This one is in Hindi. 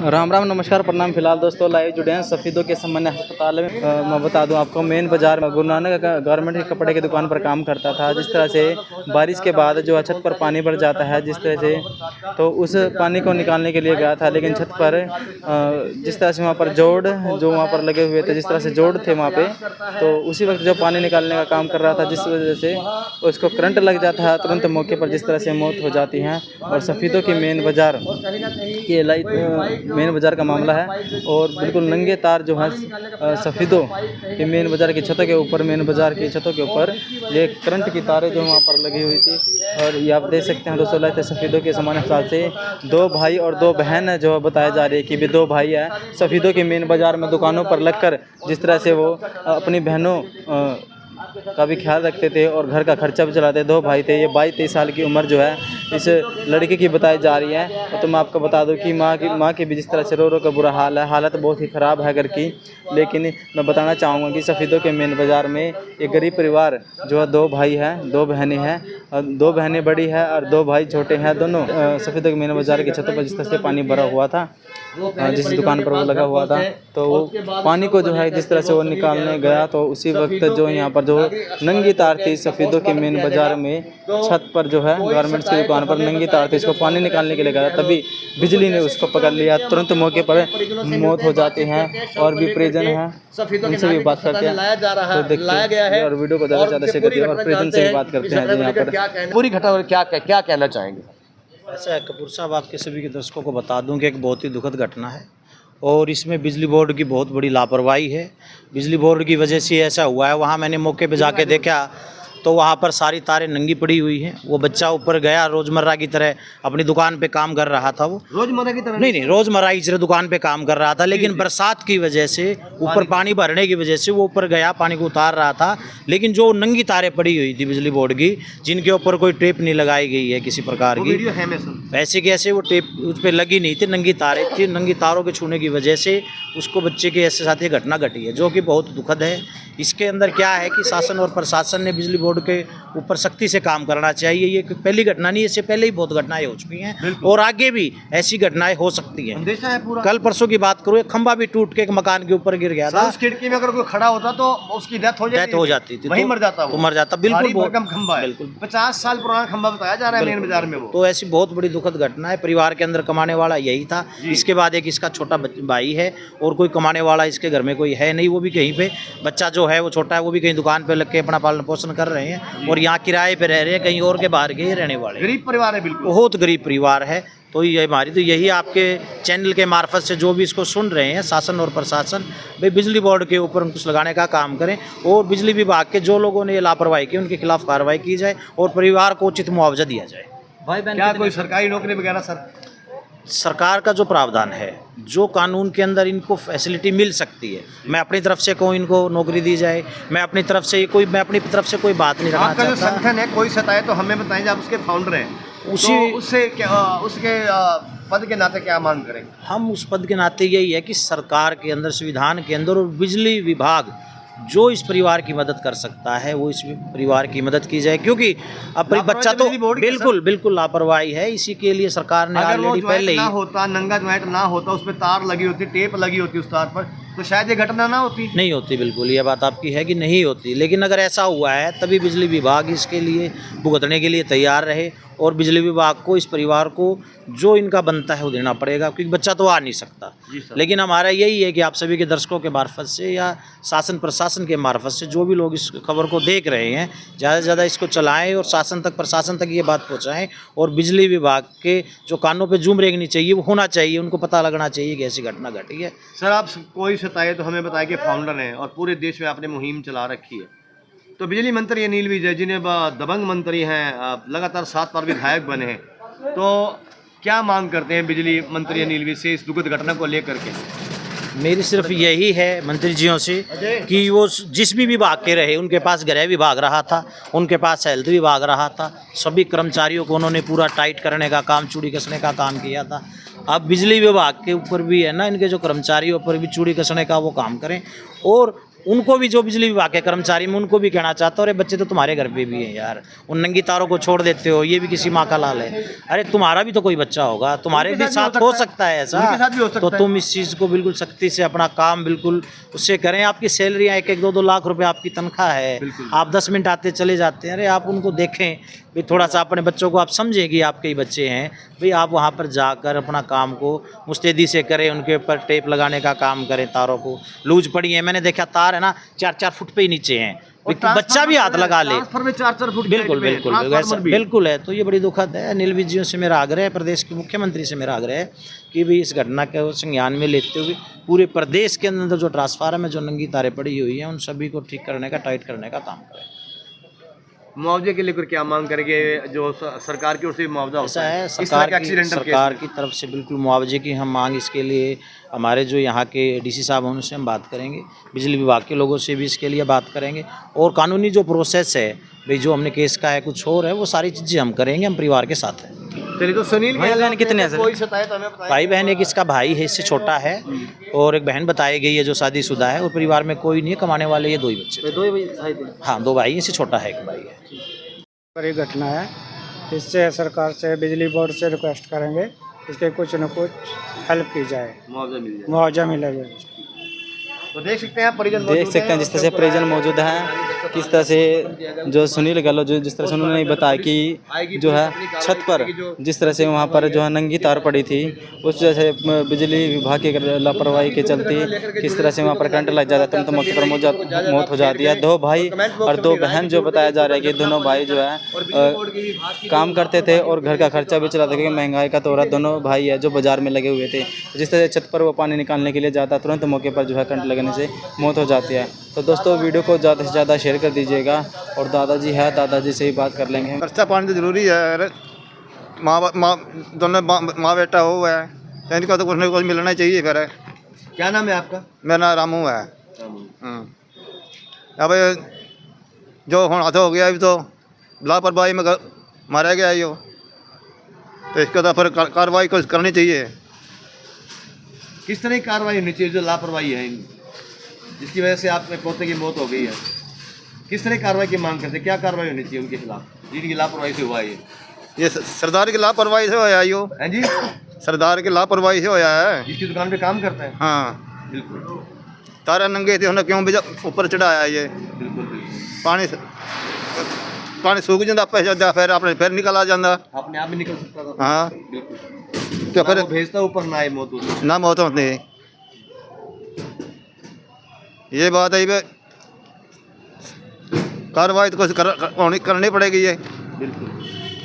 राम राम नमस्कार प्रणाम। फिलहाल दोस्तों लाइव जुड़े हैं सफ़ीदों के सामान्य अस्पताल में। मैं बता दूं आपको, मेन बाजार में गुरु नानक गारमेंट के कपड़े की दुकान पर काम करता था। जिस तरह से बारिश के बाद जो छत पर पानी भर जाता है, जिस तरह से तो उस पानी को निकालने के लिए गया था, लेकिन छत पर जिस तरह से वहाँ पर जोड़ जो वहाँ पर लगे हुए थे, जिस तरह से जोड़ थे वहाँ पे, तो उसी वक्त जो पानी निकालने का काम कर रहा था, जिस वजह से उसको करंट लग जाता है। तुरंत मौके पर जिस तरह से मौत हो जाती है। और सफ़ीदों की मेन बाज़ार ये मेन बाज़ार का मामला है। और बिल्कुल नंगे तार जो है सफ़ीदों की मेन बाज़ार की छतों के ऊपर, मेन बाज़ार की छतों के ऊपर ये करंट की तारें जो वहाँ पर लगी हुई थी। और ये आप देख सकते हैं दोस्तों, लाइव सफ़ीदों के सामान्य अस्पताल से 2 भाई और 2 बहन जो बताया जा रही है कि भी 2 भाई हैं सफ़ीदों के मेन बाज़ार में दुकानों पर लगकर जिस तरह से वो अपनी बहनों का भी ख्याल रखते थे और घर का खर्चा भी चलाते। 2 भाई थे। ये 22-23 साल की उम्र जो है इस लड़के की बताई जा रही है। तो मैं आपको बता दूं कि माँ की भी जिस तरह से रो का बुरा हाल है, हालत बहुत ही ख़राब है घर की। लेकिन मैं बताना चाहूँगा कि सफ़ीदों के मेन बाज़ार में एक गरीब परिवार जो है 2 भाई हैं, 2 बहनें हैं, 2 बहनें बड़ी हैं और 2 भाई छोटे हैं। दोनों सफ़ीदों के मेन बाज़ार की छतों पर जिस तरह से पानी भरा हुआ था, जिस दुकान पर वो लगा हुआ था, तो वो पानी को जो है जिस तरह से वो निकालने गया, तो उसी वक्त जो यहाँ पर जो नंगी तार थी सफ़ीदों के मेन बाज़ार में छत पर जो है गारमेंट्स की दुकान पर नंगी तार थी, इसको पानी निकालने के लिए गया, तभी बिजली ने उसको पकड़ लिया। तुरंत मौके पर मौत हो जाती है। और भी परिजन हैं, उनसे भी बात करते हैं। तो देखते हैं और वीडियो को ज़्यादा से ज़्यादा शेयर करते हैं और परिजन से भी बात करते हैं यहाँ पर पूरी घटना और क्या कहना चाहेंगे। ऐसा है कपूर साहब, आपके सभी के दर्शकों को बता दूं कि एक बहुत ही दुखद घटना है और इसमें बिजली बोर्ड की बहुत बड़ी लापरवाही है। बिजली बोर्ड की वजह से ऐसा हुआ है। वहाँ मैंने मौके पे जाके देखा तो वहाँ पर सारी तारें नंगी पड़ी हुई हैं। वो बच्चा ऊपर गया, रोज़मर्रा की तरह अपनी दुकान पे काम कर रहा था। वो रोजमर्रा की तरह नहीं, रोज़मर्रा की तरह दुकान पे काम कर रहा था, लेकिन बरसात की वजह से ऊपर पानी भरने की वजह से वो ऊपर गया, पानी को उतार रहा था। लेकिन जो नंगी तारें पड़ी हुई थी बिजली बोर्ड की, जिनके ऊपर कोई टेप नहीं लगाई गई है किसी प्रकार की, ऐसे कैसे वो टेप उस पर लगी नहीं थी, नंगी तारें थी। नंगी तारों के छूने की वजह से उसको बच्चे के ऐसे साथ ये घटना घटी है, जो कि बहुत दुखद है। इसके अंदर क्या है कि शासन और प्रशासन ने बिजली बोर्ड के ऊपर सख्ती से काम करना चाहिए। ये पहली घटना नहीं, इससे पहले ही बहुत घटनाएं हो चुकी हैं और आगे भी ऐसी घटनाएं हो सकती हैं। कल परसों की बात करूँ, एक खंभा भी टूट के एक मकान के ऊपर गिर गया था। उस खिड़की में अगर कोई खड़ा होता तो उसकी डेथ हो जाती थी, वहीं मर जाता, मर जाता। बिल्कुल खंभा है, बिल्कुल 50 साल पुराना खंभा बताया जा रहा है मेन बाजार में। वो तो ऐसी बहुत बड़ी दुखद घटना है। परिवार के अंदर कमाने वाला यही था। इसके बाद एक इसका छोटा भाई है और कोई कमाने वाला इसके घर में कोई है नहीं। वो भी कहीं पे बच्चा जो है वो छोटा है, वो भी कहीं दुकान पे लग के अपना पालन पोषण कर रहे हैं और यहाँ किराए पे रह रहे हैं, कहीं और के बाहर के रहने वाले। गरीब परिवार है, बिल्कुल बहुत गरीब परिवार है। तो ये हमारी तो यही आपके चैनल के मार्फत से जो भी इसको सुन रहे हैं, शासन और प्रशासन, भाई बिजली बोर्ड के ऊपर कुछ लगाने का काम करें और बिजली विभाग के जो लोगों ने ये लापरवाही की उनके खिलाफ कार्रवाई की जाए और परिवार को उचित मुआवजा दिया जाए। भाई बहन क्या कोई सरकारी नौकरी वगैरह सरकार का जो प्रावधान है, जो कानून के अंदर इनको फैसिलिटी मिल सकती है, मैं अपनी तरफ से कहूँ इनको नौकरी दी जाए। मैं अपनी तरफ से कोई बात नहीं रखना चाहता। जो संगठन है कोई सताए तो हमें बताएं, आप उसके फाउंडर हैं, उसके पद के नाते क्या मांग करेंगे। हम उस पद के नाते यही है कि सरकार के अंदर, संविधान के अंदर और बिजली विभाग जो इस परिवार की मदद कर सकता है वो इस परिवार की मदद की जाए, क्योंकि अब बच्चा तो बिल्कुल लापरवाही है। इसी के लिए सरकार ने ऑलरेडी पहले ही होता, नंगा ज्वाइंट ना होता, उस पर तार लगी होती, टेप लगी होती उस तार पर, तो शायद ये घटना ना होती। नहीं होती, बिल्कुल ये बात आपकी है कि नहीं होती। लेकिन अगर ऐसा हुआ है तभी बिजली विभाग इसके लिए भुगतने के लिए तैयार रहे और बिजली विभाग को इस परिवार को जो इनका बनता है वो देना पड़ेगा, क्योंकि बच्चा तो आ नहीं सकता। लेकिन हमारा यही है कि आप सभी के दर्शकों के मार्फत से या शासन प्रशासन के मार्फत से जो भी लोग इस खबर को देख रहे हैं, ज़्यादा से ज़्यादा इसको चलाएं और शासन तक, प्रशासन तक ये बात पहुँचाएँ और बिजली विभाग के जो कानों पर जूम रेंगनी चाहिए वो होना चाहिए, उनको पता लगना चाहिए कि ऐसी घटना घटी है। सर आप कोई सताए तो हमें बताया कि फाउंडर हैं और पूरे देश में आपने मुहिम चला रखी है, तो बिजली मंत्री अनिल विजय जिन्हें दबंग मंत्री हैं, लगातार 7 बार विधायक बने हैं, तो क्या मांग करते हैं बिजली मंत्री अनिल विजय से इस दुखद घटना को लेकर के। मेरी सिर्फ यही है मंत्री जियों से कि वो जिस भी विभाग के रहे, उनके पास गृह विभाग रहा था, उनके पास हेल्थ विभाग रहा था, सभी कर्मचारियों को उन्होंने पूरा टाइट करने का काम, चूड़ी कसने का काम किया था। अब बिजली विभाग के ऊपर भी है ना, इनके जो कर्मचारियों पर भी चूड़ी कसने का वो काम करें और उनको भी, जो बिजली विभाग के कर्मचारी, मैं उनको भी कहना चाहता हूँ, अरे बच्चे तो तुम्हारे घर पे भी हैं यार, उन नंगी तारों को छोड़ देते हो, ये भी किसी माँ का लाल है। अरे तुम्हारा भी तो कोई बच्चा होगा, तुम्हारे भी साथ हो सकता है ऐसा, उनके साथ भी हो सकता तो है। तुम इस चीज़ को बिल्कुल सख्ती से अपना काम बिल्कुल उससे करें। आपकी सैलरियाँ 1-1, 2-2 लाख रुपए आपकी तनख्वाह है, आप 10 मिनट आते चले जाते हैं, अरे आप उनको देखें भाई, थोड़ा सा अपने बच्चों को आप समझें कि आपके ही बच्चे हैं भाई, आप वहाँ पर जाकर अपना काम को मुस्तैदी से करें, उनके ऊपर टेप लगाने का काम करें, तारों को लूज पड़ी है, मैंने देखा तार है ना 4-4 फुट पे ही नीचे हैं, बच्चा भी हाथ लगा ले, ट्रांसफर में 4-4 फुट बिल्कुल बिल्कुल वैसा बिल्कुल है। तो ये बड़ी दुखद है। अनिल विज जी से मेरा आग्रह है, प्रदेश के मुख्यमंत्री से मेरा आग्रह है कि भी इस घटना को संज्ञान में लेते हुए पूरे प्रदेश के अंदर जो ट्रांसफार्मर में जो नंगी तारें पड़ी हुई हैं, उन सभी को ठीक करने का, टाइट करने का काम करें। मुआवजे के लेकर क्या मांग करेंगे? जो सरकार की ओर से मुआवजा ऐसा होता है, इस तरह के एक्सीडेंटल सरकार की तरफ से बिल्कुल मुआवजे की हम मांग, इसके लिए हमारे जो यहाँ के डीसी साहब हैं उनसे हम बात करेंगे, बिजली विभाग के लोगों से भी इसके लिए बात करेंगे, और कानूनी जो प्रोसेस है भाई, जो हमने केस का है कुछ और है, वो सारी चीज़ें हम करेंगे, हम परिवार के साथ हैं। चलिए, तो सुनील भाई बहन कितने हैं सर? कोई शिकायत हमें बताएं। भाई बहन एक इसका भाई है, इससे छोटा है, और एक बहन बताई गई है जो शादीशुदा है, और परिवार में कोई नहीं है, कमाने वाले ये 2 ही बच्चे थे। 2 ही भाई थे। हाँ 2 भाई हैं, इससे छोटा है एक भाई है। पर ये घटना है, इससे सरकार से, बिजली बोर्ड से रिक्वेस्ट करेंगे इसके कुछ न कुछ हेल्प की जाए, मुआवजा मिल जाए। मुआवजा मिलेगा। तो देख सकते हैं परिजन देख सकते हैं जिस तरह से परिजन मौजूद हैं, किस तरह से जो सुनील गहलोत जो जिस तरह से उन्होंने बताया कि जो है छत पर जिस तरह से वहाँ पर जो है नंगी तार पड़ी थी, उस वजह से बिजली विभाग की लापरवाही के चलते किस तरह से वहाँ पर करंट लग जाता है, तुरंत मौके पर मौत हो जाती है। 2 भाई और 2 बहन जो बताया जा रहा है कि दोनों भाई जो है काम करते थे और घर का खर्चा भी चलाते, क्योंकि महंगाई का दौर है। दोनों भाई है जो बाजार में लगे हुए थे, जिस तरह से छत पर वो पानी निकालने के लिए जाता, तुरंत मौके पर जो है करंट लगने से मौत हो जाती है। तो दोस्तों वीडियो को ज़्यादा से ज़्यादा शेयर कर दीजिएगा, और दादाजी है, दादाजी से ही बात कर लेंगे। खर्चा पानी तो जरूरी है, अरे माँ दोनों माँ बेटा हो है, तो इनका तो कुछ ना कुछ मिलना चाहिए। फिर क्या नाम है आपका? मेरा नाम रामू है। अब जो हाथ हो गया, अभी तो लापरवाही में मारा गया यो, तो इसका तो फिर कार्रवाई कुछ करनी चाहिए। किस तरह की कार्रवाई होनी चाहिए जो लापरवाही है जिसकी वजह से आपके पोते की मौत हो गई है? किस तरह की कार्रवाई की मांग करते हैं? क्या कार्रवाई होनी चाहिए उनके खिलाफ जिनकी लापरवाही से हुआ ये सरदार की लापरवाही से होया यो, है जी? सरदार की लापरवाही से होया है। जिसकी दुकान पे काम करता है। हाँ बिल्कुल तारे नंगे थे, उन्हें क्यों ऊपर चढ़ाया ये? बिल्कुल पानी सूख जाता पैसा, फिर अपने फिर निकल आ जाता। अपने आप ही निकल सकता था। हाँ बिल्कुल। तो फिर वो भेजता ऊपर ना आए मौत होती। ना मौत होती, ये बात है। कार्रवाई तो कुछ करनी पड़ेगी ये। बिल्कुल।